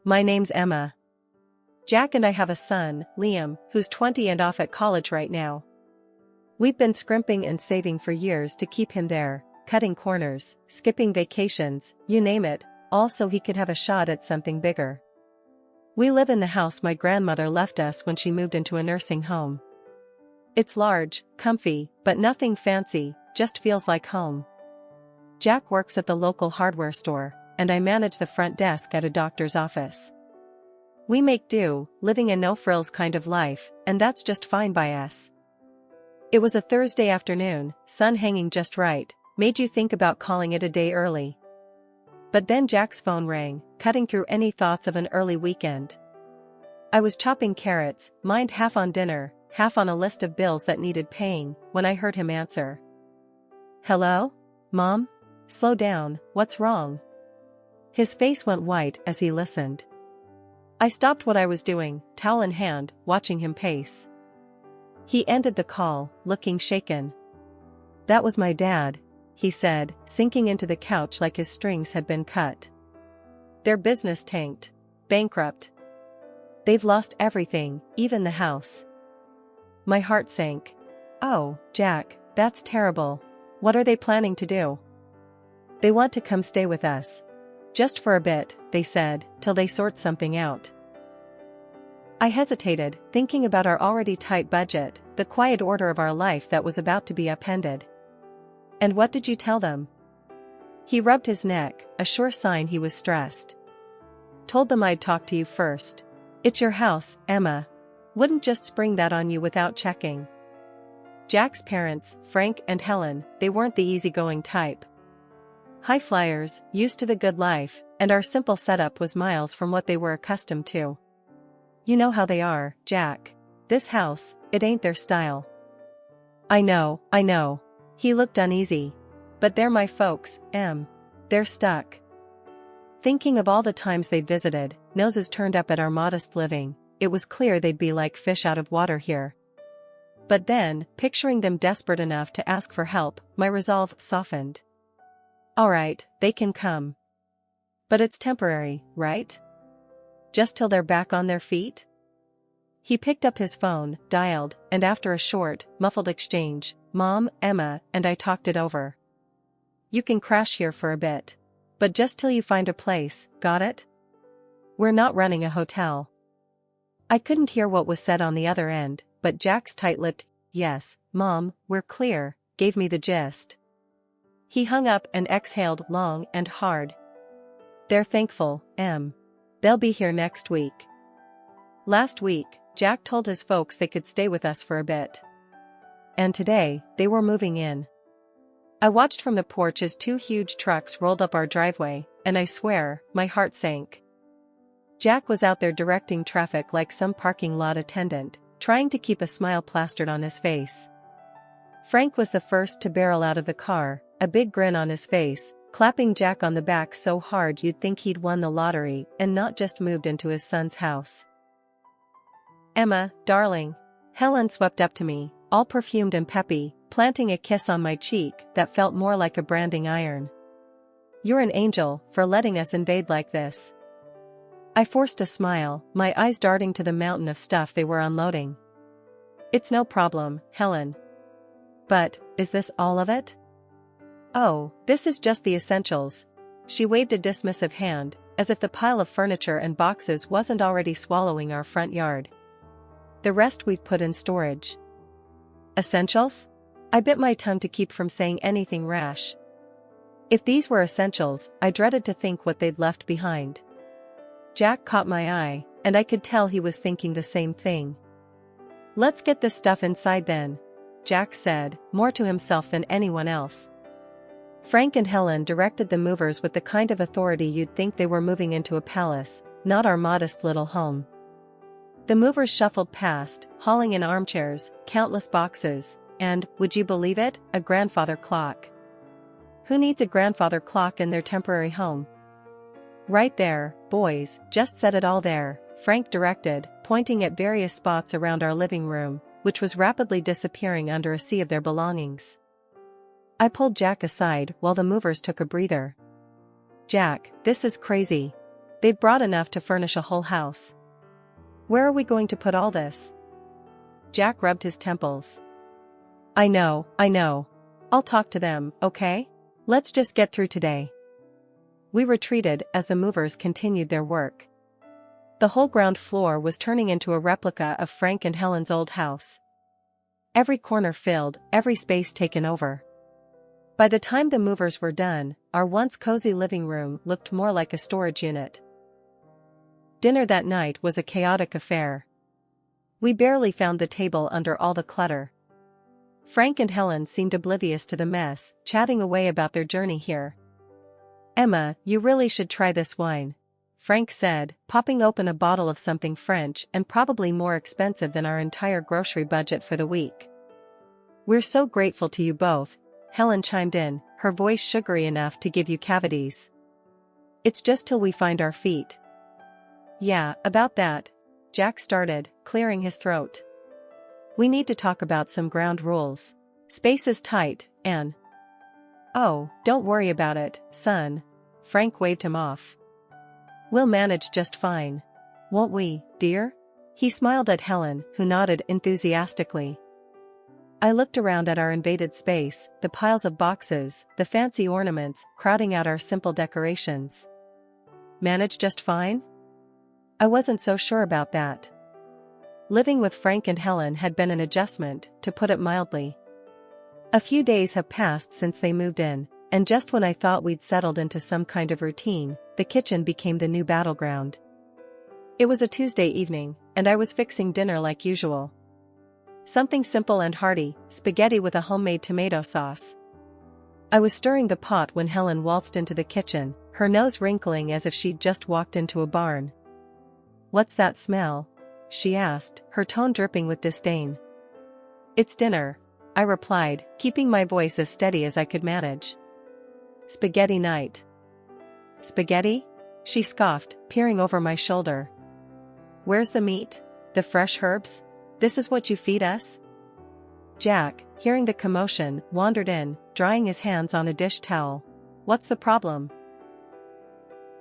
My name's Emma. Jack and I have a son, Liam, who's 20 and off at college right now. We've been scrimping and saving for years to keep him there, cutting corners, skipping vacations, you name it, all so he could have a shot at something bigger. We live in the house my grandmother left us when she moved into a nursing home. It's large, comfy, but nothing fancy, just feels like home. Jack works at the local hardware store, and I manage the front desk at a doctor's office. We make do, living a no-frills kind of life, and that's just fine by us. It was a Thursday afternoon, sun hanging just right, made you think about calling it a day early. But then Jack's phone rang, cutting through any thoughts of an early weekend. I was chopping carrots, mind half on dinner, half on a list of bills that needed paying, when I heard him answer. Hello? Mom? Slow down, what's wrong? His face went white as he listened. I stopped what I was doing, towel in hand, watching him pace. He ended the call, looking shaken. That was my dad, he said, sinking into the couch like his strings had been cut. Their business tanked. Bankrupt. They've lost everything, even the house. My heart sank. Oh, Jack, that's terrible. What are they planning to do? They want to come stay with us. Just for a bit, they said, till they sort something out. I hesitated, thinking about our already tight budget, the quiet order of our life that was about to be upended. And what did you tell them? He rubbed his neck, a sure sign he was stressed. Told them I'd talk to you first. It's your house, Emma. Wouldn't just spring that on you without checking. Jack's parents, Frank and Helen, they weren't the easygoing type. High flyers, used to the good life, and our simple setup was miles from what they were accustomed to. You know how they are, Jack. This house, it ain't their style. I know. He looked uneasy. But they're my folks, Em. They're stuck. Thinking of all the times they'd visited, noses turned up at our modest living, it was clear they'd be like fish out of water here. But then, picturing them desperate enough to ask for help, my resolve softened. All right, they can come. But it's temporary, right? Just till they're back on their feet? He picked up his phone, dialed, and after a short, muffled exchange, Mom, Emma, and I talked it over. You can crash here for a bit. But just till you find a place, got it? We're not running a hotel. I couldn't hear what was said on the other end, but Jack's tight-lipped, yes, Mom, we're clear, gave me the gist. He hung up and exhaled long and hard. They're thankful, Em. They'll be here next week. Last week, Jack told his folks they could stay with us for a bit. And today, they were moving in. I watched from the porch as two huge trucks rolled up our driveway, and I swear, my heart sank. Jack was out there directing traffic like some parking lot attendant, trying to keep a smile plastered on his face. Frank was the first to barrel out of the car, a big grin on his face, clapping Jack on the back so hard you'd think he'd won the lottery and not just moved into his son's house. Emma, darling. Helen swept up to me, all perfumed and peppy, planting a kiss on my cheek that felt more like a branding iron. You're an angel for letting us invade like this. I forced a smile, my eyes darting to the mountain of stuff they were unloading. It's no problem, Helen. But, is this all of it? Oh, this is just the essentials. She waved a dismissive hand, as if the pile of furniture and boxes wasn't already swallowing our front yard. The rest we've put in storage. Essentials? I bit my tongue to keep from saying anything rash. If these were essentials, I dreaded to think what they'd left behind. Jack caught my eye, and I could tell he was thinking the same thing. Let's get this stuff inside then, Jack said, more to himself than anyone else. Frank and Helen directed the movers with the kind of authority you'd think they were moving into a palace, not our modest little home. The movers shuffled past, hauling in armchairs, countless boxes, and, would you believe it, a grandfather clock. Who needs a grandfather clock in their temporary home? Right there, boys, just set it all there, Frank directed, pointing at various spots around our living room, which was rapidly disappearing under a sea of their belongings. I pulled Jack aside while the movers took a breather. Jack, this is crazy. They'd brought enough to furnish a whole house. Where are we going to put all this? Jack rubbed his temples. I know. I'll talk to them, okay? Let's just get through today. We retreated as the movers continued their work. The whole ground floor was turning into a replica of Frank and Helen's old house. Every corner filled, every space taken over. By the time the movers were done, our once cozy living room looked more like a storage unit. Dinner that night was a chaotic affair. We barely found the table under all the clutter. Frank and Helen seemed oblivious to the mess, chatting away about their journey here. Emma, you really should try this wine, Frank said, popping open a bottle of something French and probably more expensive than our entire grocery budget for the week. We're so grateful to you both, Helen chimed in, her voice sugary enough to give you cavities. It's just till we find our feet. Yeah, about that, Jack started, clearing his throat. We need to talk about some ground rules. Space is tight, and... Oh, don't worry about it, son. Frank waved him off. We'll manage just fine. Won't we, dear? He smiled at Helen, who nodded enthusiastically. I looked around at our invaded space, the piles of boxes, the fancy ornaments, crowding out our simple decorations. Manage just fine? I wasn't so sure about that. Living with Frank and Helen had been an adjustment, to put it mildly. A few days have passed since they moved in, and just when I thought we'd settled into some kind of routine, the kitchen became the new battleground. It was a Tuesday evening, and I was fixing dinner like usual. Something simple and hearty, spaghetti with a homemade tomato sauce. I was stirring the pot when Helen waltzed into the kitchen, her nose wrinkling as if she'd just walked into a barn. What's that smell? She asked, her tone dripping with disdain. It's dinner, I replied, keeping my voice as steady as I could manage. Spaghetti night. Spaghetti? She scoffed, peering over my shoulder. Where's the meat? The fresh herbs? This is what you feed us? Jack, hearing the commotion, wandered in, drying his hands on a dish towel. What's the problem?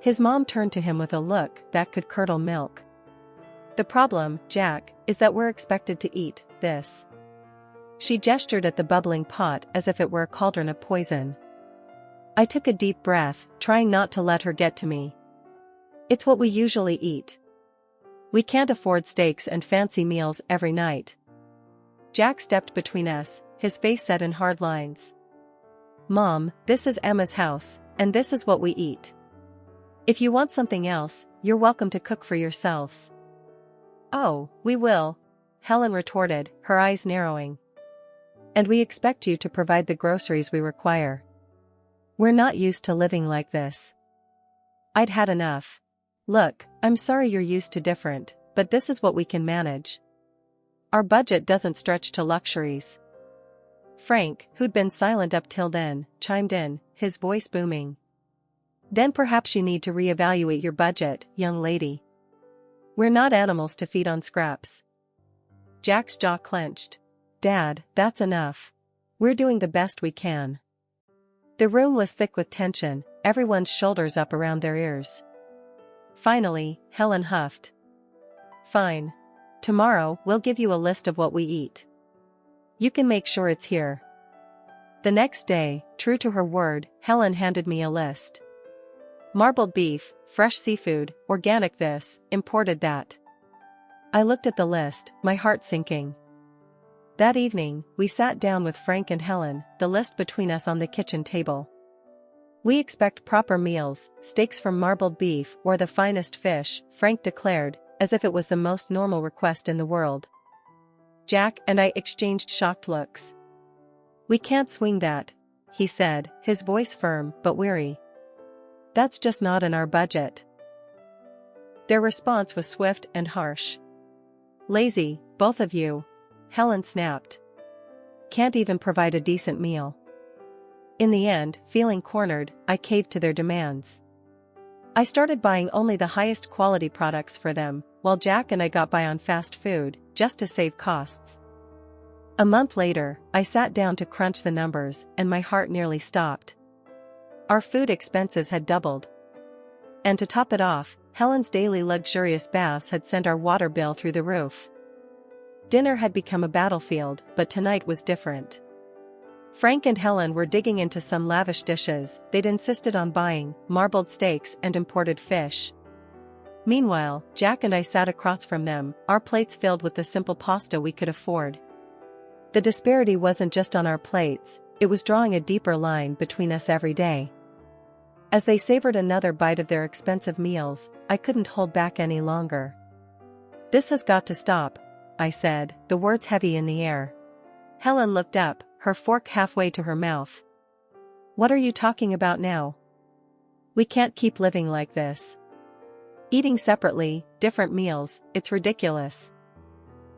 His mom turned to him with a look that could curdle milk. The problem, Jack, is that we're expected to eat this. She gestured at the bubbling pot as if it were a cauldron of poison. I took a deep breath, trying not to let her get to me. It's what we usually eat. We can't afford steaks and fancy meals every night. Jack stepped between us, his face set in hard lines. Mom, this is Emma's house, and this is what we eat. If you want something else, you're welcome to cook for yourselves. Oh, we will, Helen retorted, her eyes narrowing. And we expect you to provide the groceries we require. We're not used to living like this. I'd had enough. Look, I'm sorry you're used to different, but this is what we can manage. Our budget doesn't stretch to luxuries. Frank, who'd been silent up till then, chimed in, his voice booming. Then perhaps you need to reevaluate your budget, young lady. We're not animals to feed on scraps. Jack's jaw clenched. Dad, that's enough. We're doing the best we can. The room was thick with tension, everyone's shoulders up around their ears. Finally, Helen huffed. Fine. Tomorrow, we'll give you a list of what we eat. You can make sure it's here. The next day, true to her word, Helen handed me a list. Marbled beef, fresh seafood, organic this, imported that. I looked at the list, my heart sinking. That evening, we sat down with Frank and Helen, the list between us on the kitchen table. We expect proper meals, steaks from marbled beef or the finest fish, Frank declared, as if it was the most normal request in the world. Jack and I exchanged shocked looks. We can't swing that, he said, his voice firm but weary. That's just not in our budget. Their response was swift and harsh. Lazy, both of you, Helen snapped. Can't even provide a decent meal. In the end, feeling cornered, I caved to their demands. I started buying only the highest quality products for them, while Jack and I got by on fast food, just to save costs. A month later, I sat down to crunch the numbers, and my heart nearly stopped. Our food expenses had doubled. And to top it off, Helen's daily luxurious baths had sent our water bill through the roof. Dinner had become a battlefield, but tonight was different. Frank and Helen were digging into some lavish dishes they'd insisted on buying, marbled steaks and imported fish. Meanwhile, Jack and I sat across from them, our plates filled with the simple pasta we could afford. The disparity wasn't just on our plates, it was drawing a deeper line between us every day. As they savored another bite of their expensive meals, I couldn't hold back any longer. "This has got to stop," I said, the words heavy in the air. Helen looked up, her fork halfway to her mouth. "What are you talking about now? We can't keep living like this. Eating separately, different meals, it's ridiculous.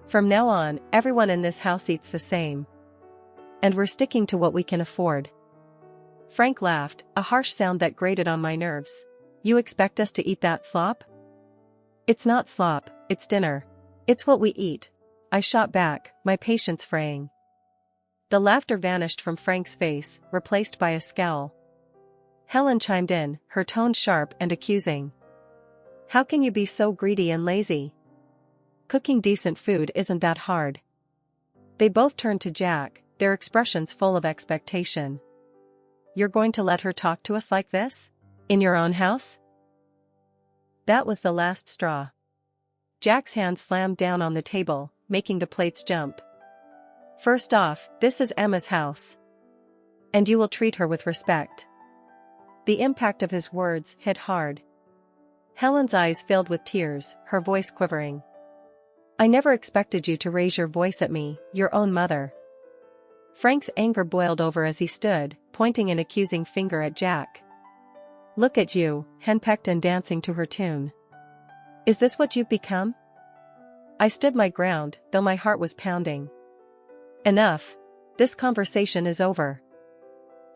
From now on, everyone in this house eats the same. And we're sticking to what we can afford." Frank laughed, a harsh sound that grated on my nerves. "You expect us to eat that slop?" "It's not slop, it's dinner. It's what we eat," I shot back, my patience fraying. The laughter vanished from Frank's face, replaced by a scowl. Helen chimed in, her tone sharp and accusing. "How can you be so greedy and lazy? Cooking decent food isn't that hard." They both turned to Jack, their expressions full of expectation. "You're going to let her talk to us like this? In your own house?" That was the last straw. Jack's hand slammed down on the table, making the plates jump. "First off, this is Emma's house. And you will treat her with respect." The impact of his words hit hard. Helen's eyes filled with tears, her voice quivering. "I never expected you to raise your voice at me, your own mother." Frank's anger boiled over as he stood, pointing an accusing finger at Jack. "Look at you, henpecked and dancing to her tune. Is this what you've become?" I stood my ground, though my heart was pounding. "Enough. This conversation is over.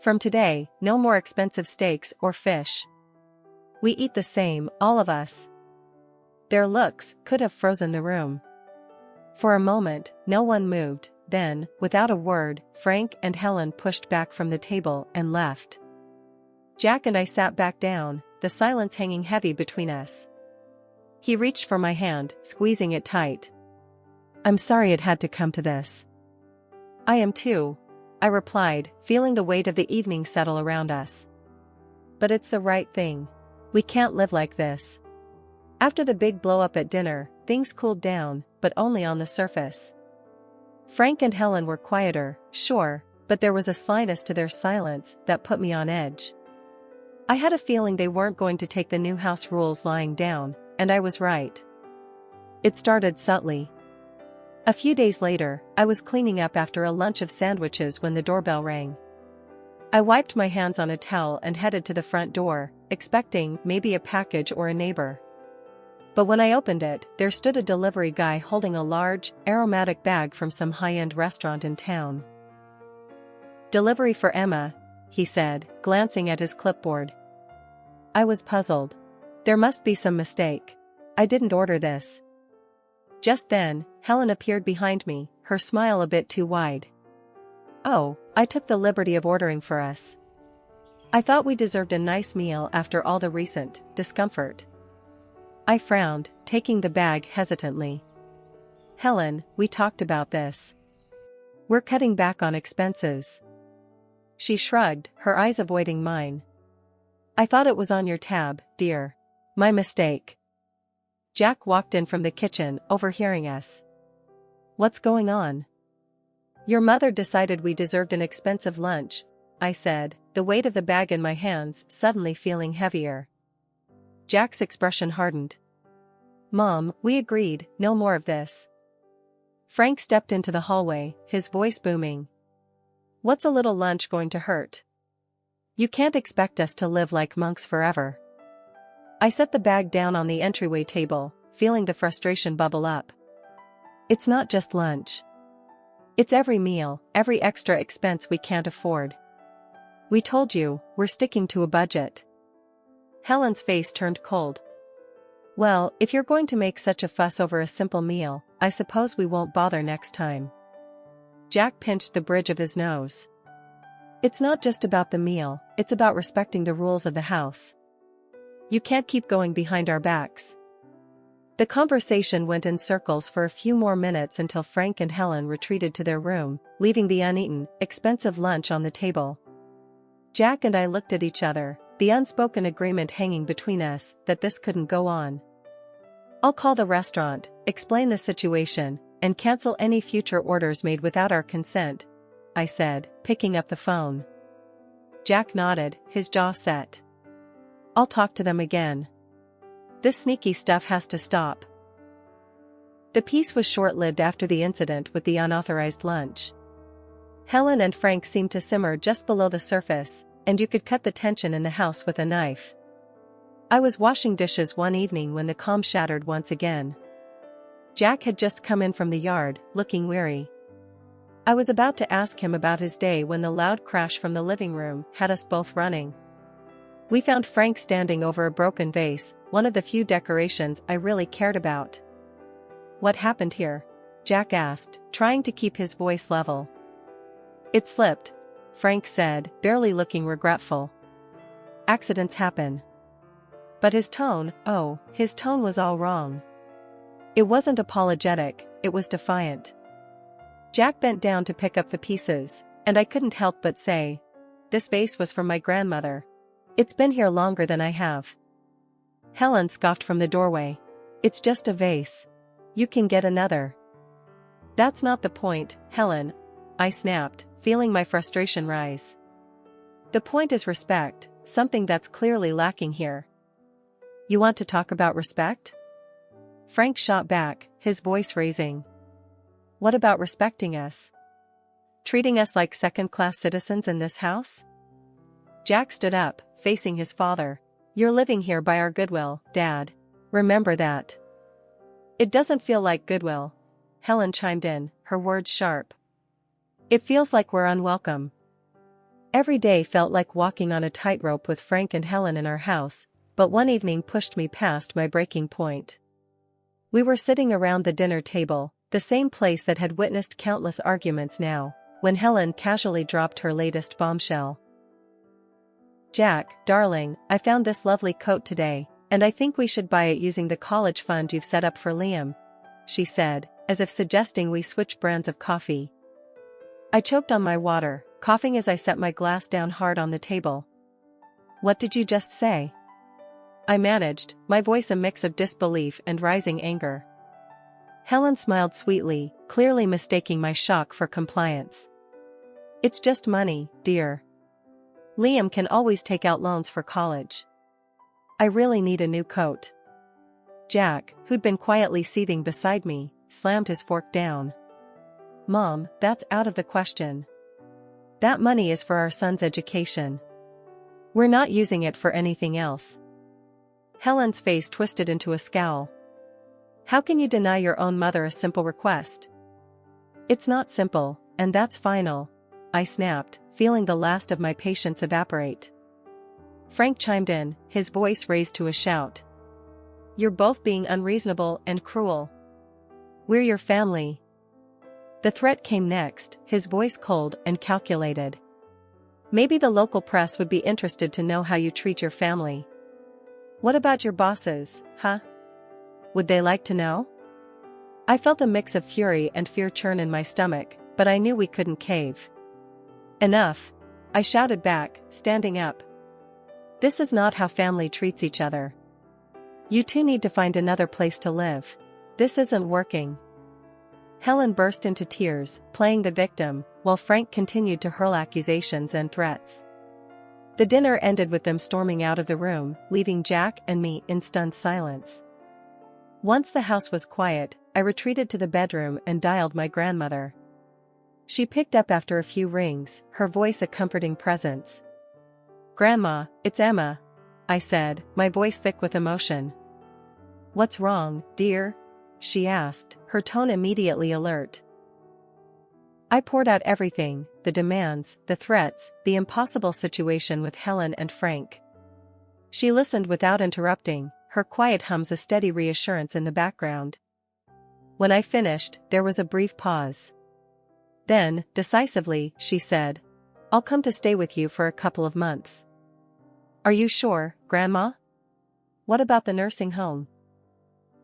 From today, no more expensive steaks or fish. We eat the same, all of us." Their looks could have frozen the room. For a moment, no one moved, then, without a word, Frank and Helen pushed back from the table and left. Jack and I sat back down, the silence hanging heavy between us. He reached for my hand, squeezing it tight. "I'm sorry it had to come to this." "I am too," I replied, feeling the weight of the evening settle around us. "But it's the right thing. We can't live like this." After the big blow-up at dinner, things cooled down, but only on the surface. Frank and Helen were quieter, sure, but there was a slyness to their silence that put me on edge. I had a feeling they weren't going to take the new house rules lying down, and I was right. It started subtly. A few days later, I was cleaning up after a lunch of sandwiches when the doorbell rang. I wiped my hands on a towel and headed to the front door, expecting maybe a package or a neighbor. But when I opened it, there stood a delivery guy holding a large, aromatic bag from some high-end restaurant in town. "Delivery for Emma," he said, glancing at his clipboard. I was puzzled. There must be some mistake. I didn't order this. Just then, Helen appeared behind me, her smile a bit too wide. "Oh, I took the liberty of ordering for us. I thought we deserved a nice meal after all the recent discomfort." I frowned, taking the bag hesitantly. "Helen, we talked about this. We're cutting back on expenses." She shrugged, her eyes avoiding mine. "I thought it was on your tab, dear. My mistake." Jack walked in from the kitchen, overhearing us. "What's going on?" "Your mother decided we deserved an expensive lunch," I said, the weight of the bag in my hands suddenly feeling heavier. Jack's expression hardened. "Mom, we agreed, no more of this." Frank stepped into the hallway, his voice booming. "What's a little lunch going to hurt? You can't expect us to live like monks forever." I set the bag down on the entryway table, feeling the frustration bubble up. "It's not just lunch. It's every meal, every extra expense we can't afford. We told you, we're sticking to a budget." Helen's face turned cold. "Well, if you're going to make such a fuss over a simple meal, I suppose we won't bother next time." Jack pinched the bridge of his nose. "It's not just about the meal, it's about respecting the rules of the house. You can't keep going behind our backs. The conversation went in circles for a few more minutes until Frank and Helen retreated to their room, leaving the uneaten, expensive lunch on the table. Jack and I looked at each other, the unspoken agreement hanging between us that this couldn't go on. I'll call the restaurant, explain the situation, and cancel any future orders made without our consent, I said, picking up the phone. Jack nodded, his jaw set. I'll talk to them again. This sneaky stuff has to stop. The peace was short-lived after the incident with the unauthorized lunch. Helen and Frank seemed to simmer just below the surface, and you could cut the tension in the house with a knife. I was washing dishes one evening when the calm shattered once again. Jack had just come in from the yard, looking weary. I was about to ask him about his day when the loud crash from the living room had us both running. We found Frank standing over a broken vase, one of the few decorations I really cared about. What happened here? Jack asked, trying to keep his voice level. It slipped, Frank said, barely looking regretful. Accidents happen. But his tone was all wrong. It wasn't apologetic, it was defiant. Jack bent down to pick up the pieces, and I couldn't help but say, "This vase was from my grandmother. It's been here longer than I have." Helen scoffed from the doorway. "It's just a vase. You can get another." "That's not the point, Helen," I snapped, feeling my frustration rise. "The point is respect, something that's clearly lacking here." "You want to talk about respect?" Frank shot back, his voice raising. "What about respecting us? Treating us like second-class citizens in this house?" Jack stood up, facing his father. "You're living here by our goodwill, Dad. Remember that." "It doesn't feel like goodwill," Helen chimed in, her words sharp. "It feels like we're unwelcome." Every day felt like walking on a tightrope with Frank and Helen in our house, but one evening pushed me past my breaking point. We were sitting around the dinner table, the same place that had witnessed countless arguments now, when Helen casually dropped her latest bombshell. "Jack, darling, I found this lovely coat today, and I think we should buy it using the college fund you've set up for Liam," she said, as if suggesting we switch brands of coffee. I choked on my water, coughing as I set my glass down hard on the table. "What did you just say?" I managed, my voice a mix of disbelief and rising anger. Helen smiled sweetly, clearly mistaking my shock for compliance. "It's just money, dear. Liam can always take out loans for college. I really need a new coat." Jack, who'd been quietly seething beside me, slammed his fork down. "Mom, that's out of the question. That money is for our son's education. We're not using it for anything else." Helen's face twisted into a scowl. "How can you deny your own mother a simple request?" "It's not simple, and that's final," I snapped, feeling the last of my patience evaporate. Frank chimed in, his voice raised to a shout. "You're both being unreasonable and cruel. We're your family." The threat came next, his voice cold and calculated. "Maybe the local press would be interested to know how you treat your family." "What about your bosses, huh? Would they like to know?" I felt a mix of fury and fear churn in my stomach, but I knew we couldn't cave. "Enough," I shouted back, standing up. "This is not how family treats each other. You two need to find another place to live. This isn't working." Helen burst into tears, playing the victim, while Frank continued to hurl accusations and threats. The dinner ended with them storming out of the room, leaving Jack and me in stunned silence. Once the house was quiet, I retreated to the bedroom and dialed my grandmother. She picked up after a few rings, her voice a comforting presence. "Grandma, it's Emma," I said, my voice thick with emotion. "What's wrong, dear?" she asked, her tone immediately alert. I poured out everything, the demands, the threats, the impossible situation with Helen and Frank. She listened without interrupting, her quiet hums a steady reassurance in the background. When I finished, there was a brief pause. Then, decisively, she said, "I'll come to stay with you for a couple of months." "Are you sure, Grandma?" what about the nursing home?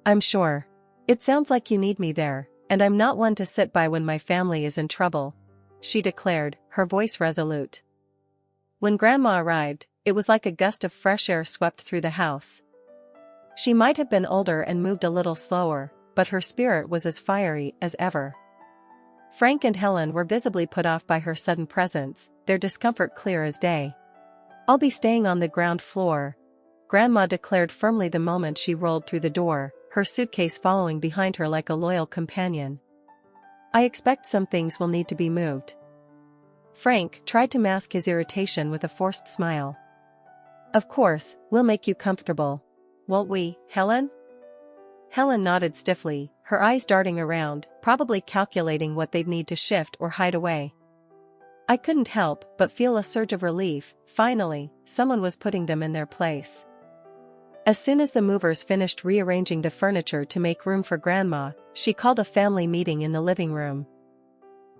I'm sure. It sounds like you need me there, and I'm not one to sit by when my family is in trouble, she declared, her voice resolute. When Grandma arrived, it was like a gust of fresh air swept through the house. She might have been older and moved a little slower, but her spirit was as fiery as ever. Frank and Helen were visibly put off by her sudden presence, their discomfort clear as day. I'll be staying on the ground floor, Grandma declared firmly the moment she rolled through the door, her suitcase following behind her like a loyal companion. I expect some things will need to be moved. Frank tried to mask his irritation with a forced smile. Of course, we'll make you comfortable. Won't we, Helen? Helen nodded stiffly, her eyes darting around, probably calculating what they'd need to shift or hide away. I couldn't help but feel a surge of relief. Finally, someone was putting them in their place. As soon as the movers finished rearranging the furniture to make room for Grandma, she called a family meeting in the living room.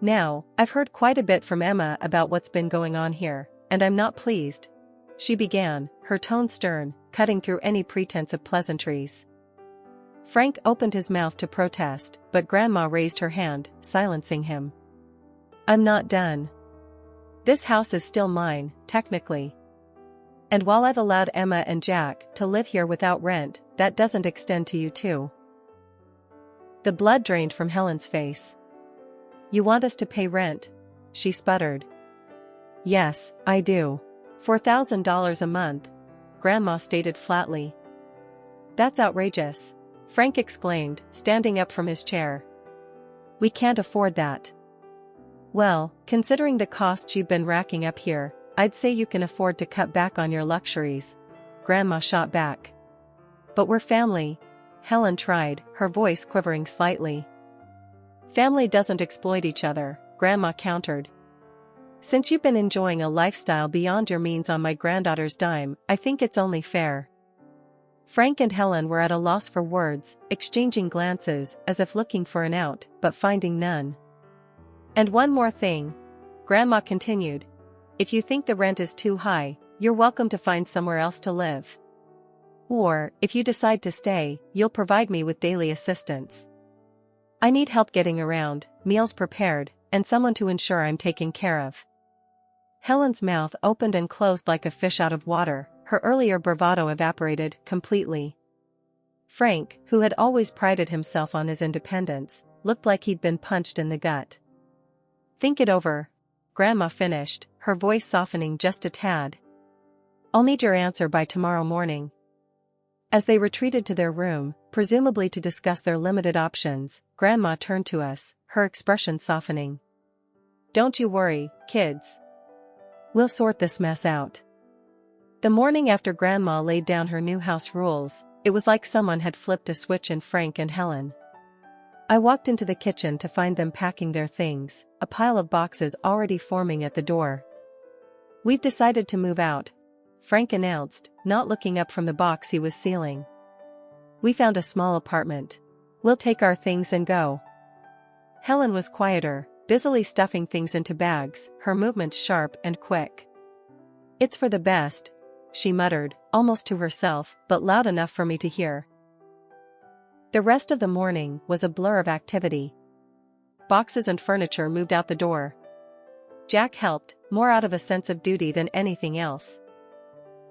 Now, I've heard quite a bit from Emma about what's been going on here, and I'm not pleased, she began, her tone stern, cutting through any pretense of pleasantries. Frank opened his mouth to protest, but Grandma raised her hand, silencing him. I'm not done. This house is still mine, technically. And while I've allowed Emma and Jack to live here without rent, that doesn't extend to you too. The blood drained from Helen's face. You want us to pay rent? She sputtered. Yes, I do. $4,000 a month, Grandma stated flatly. That's outrageous, Frank exclaimed, standing up from his chair. We can't afford that. Well, considering the costs you've been racking up here, I'd say you can afford to cut back on your luxuries, Grandma shot back. But we're family, Helen tried, her voice quivering slightly. Family doesn't exploit each other, Grandma countered. Since you've been enjoying a lifestyle beyond your means on my granddaughter's dime, I think it's only fair. Frank and Helen were at a loss for words, exchanging glances as if looking for an out, but finding none. And one more thing, Grandma continued. If you think the rent is too high, you're welcome to find somewhere else to live. Or, if you decide to stay, you'll provide me with daily assistance. I need help getting around, meals prepared, and someone to ensure I'm taken care of. Helen's mouth opened and closed like a fish out of water, her earlier bravado evaporated completely. Frank, who had always prided himself on his independence, looked like he'd been punched in the gut. Think it over, Grandma finished, her voice softening just a tad. I'll need your answer by tomorrow morning. As they retreated to their room, presumably to discuss their limited options, Grandma turned to us, her expression softening. Don't you worry, kids. We'll sort this mess out. The morning after Grandma laid down her new house rules, it was like someone had flipped a switch in Frank and Helen. I walked into the kitchen to find them packing their things, a pile of boxes already forming at the door. We've decided to move out, Frank announced, not looking up from the box he was sealing. We found a small apartment. We'll take our things and go. Helen was quieter, busily stuffing things into bags, her movements sharp and quick. It's for the best, she muttered, almost to herself, but loud enough for me to hear. The rest of the morning was a blur of activity. Boxes and furniture moved out the door. Jack helped, more out of a sense of duty than anything else.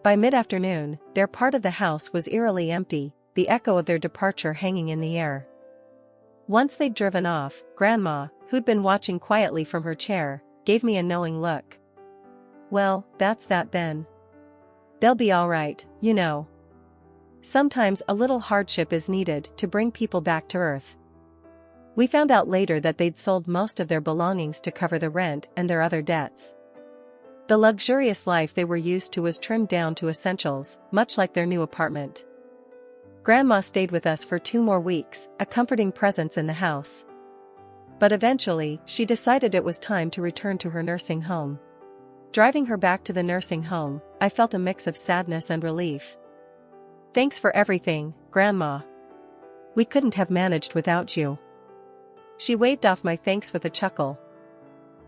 By mid-afternoon, their part of the house was eerily empty, the echo of their departure hanging in the air. Once they'd driven off, Grandma, who'd been watching quietly from her chair, gave me a knowing look. Well, that's that then. They'll be all right, you know. Sometimes a little hardship is needed to bring people back to earth. We found out later that they'd sold most of their belongings to cover the rent and their other debts. The luxurious life they were used to was trimmed down to essentials, much like their new apartment. Grandma stayed with us for 2 more weeks, a comforting presence in the house. But eventually, she decided it was time to return to her nursing home. Driving her back to the nursing home, I felt a mix of sadness and relief. Thanks for everything, Grandma. We couldn't have managed without you. She waved off my thanks with a chuckle.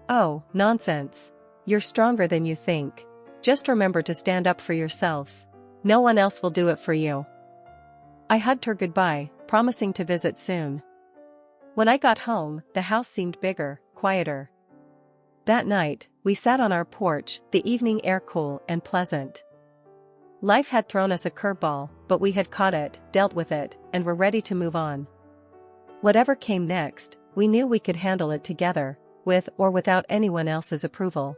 Oh, nonsense. You're stronger than you think. Just remember to stand up for yourselves. No one else will do it for you. I hugged her goodbye, promising to visit soon. When I got home, the house seemed bigger, quieter. That night, we sat on our porch, the evening air cool and pleasant. Life had thrown us a curveball, but we had caught it, dealt with it, and were ready to move on. Whatever came next, we knew we could handle it together, with or without anyone else's approval.